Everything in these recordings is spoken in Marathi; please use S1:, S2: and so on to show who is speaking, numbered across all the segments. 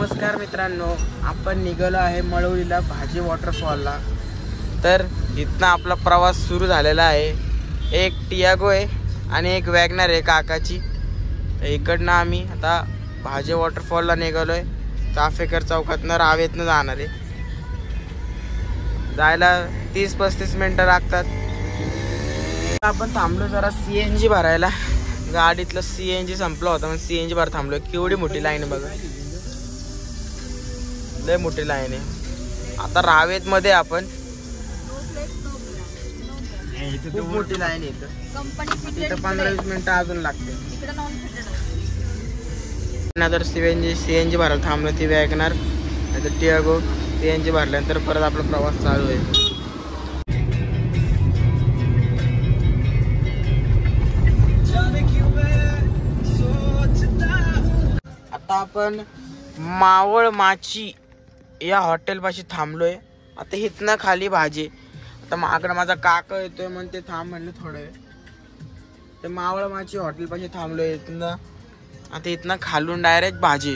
S1: नमस्कार मित्रांनो, आपण निघालो आहे मळवलीला भाजी वॉटरफॉलला। तर इथनं आपला प्रवास सुरू झालेला आहे। एक टियागो आहे आणि एक वॅगनर आहे काकाची। तर इकडनं आम्ही आता भाजी वॉटरफॉलला निघालोय। चाफेकर चौकातनं रावेतनं जाणार आहे। जायला 30-35 मिनिटं लागतात। आपण थांबलो जरा CNG भरायला। गाडीतलं CNG संपलं होतं, मग CNG भर थांबलो। केवढी मोठी लाईन आहे बघा, लय मोठी लाईन आहे। आता रावेत मध्ये आपण खूप मोठी लाईन आहे इथं 15-20 मिनिटं अजून लागते। नंतर CNG भरायला थांबलो, ती वॅगनर नाहीतर टियागो। CNG भरल्यानंतर परत आपला प्रवास चालू आहे। आता आपण मावळ माची या हॉटेलपाशी थांबलोय। आता इथनं खाली भाजी, आता मागं माझा काका येतोय म्हणते थांब म्हणलं थोडं वेळ। ते मावळ माची हॉटेलपाशी थांबलोय। इथनं आता इथनं खालून डायरेक्ट भाजी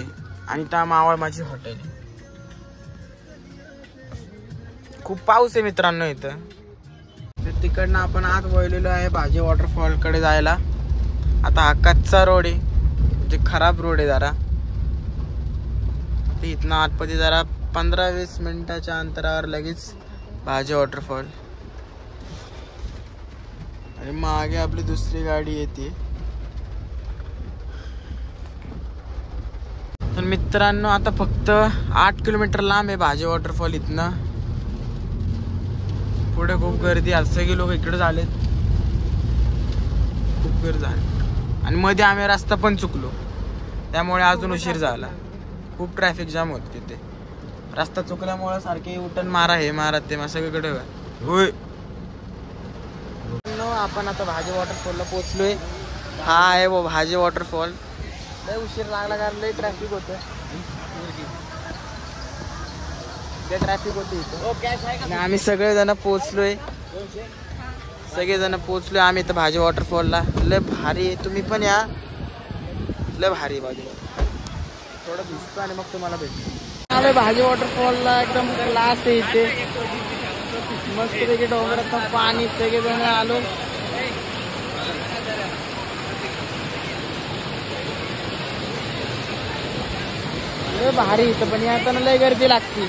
S1: आणि त्या मावळ माची हॉटेल। खूप पाऊस आहे मित्रांनो इथं। तर तिकडनं आपण आत वळलेलो आहे भाजी वॉटरफॉल कडे जायला। आता हा कच्चा रोड आहे, म्हणजे खराब रोड आहे जरा। इथनं आतमध्ये जरा 15-20 मिनिटाच्या अंतरावर लगेच भाजी वॉटरफॉल। आणि मागे आपली दुसरी गाडी येते। तर मित्रांनो आता फक्त 8 किलोमीटर लांब आहे भाजी वॉटरफॉल इथनं। पुढे खूप गर्दी, आज सगळे लोक इकडे झालेत, खूप गर्दी झाली। आणि मध्ये आम्ही रस्ता पण चुकलो, त्यामुळे अजून उशीर झाला। खूप ट्रॅफिक जाम होत तिथे। रस्ता चुकल्यामुळे सारखे उठण मारा हे मारा ते सगळीकडे होय। आपण आता भाजी वॉटरफॉलला पोहोचलोय। हा आहे वो भाजी वॉटरफॉल। लय उशीर लागला कारण लय ट्रॅफिक होतं, ते ट्रॅफिक होते इथं। आम्ही सगळेजण पोहोचलोय, आम्ही इथं भाजी वॉटरफॉलला। लय भारी, तुम्ही पण या, लय भारी भाजी। थोडं भिजतो आणि मग तुम्हाला भेटतो। आलोय भाजी वॉटरफॉलला, एकदम क्लास आहे इथे। मस्त पैकी डोंगरात पाणी, सगळेजण आलो। लय भारी इथं, पण यातना लय गर्दी लागते।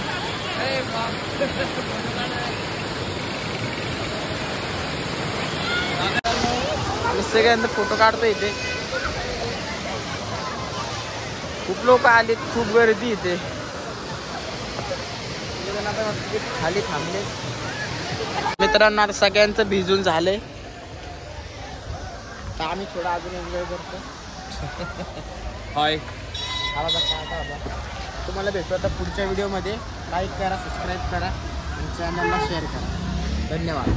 S1: सगळ्यांना फोटो काढतो इथे। खूप लोक आले, खूप गर्दी इथे। खाली थांबले मित्रांनो। आता सगळ्यांचं भिजून झालंय, तर आम्ही थोडा अजून एन्जॉय करतो। हाय, तुम्हाला भेटू आता पुढच्या व्हिडिओमध्ये। लाईक करा, सबस्क्राईब करा आणि चॅनलला शेअर करा। धन्यवाद।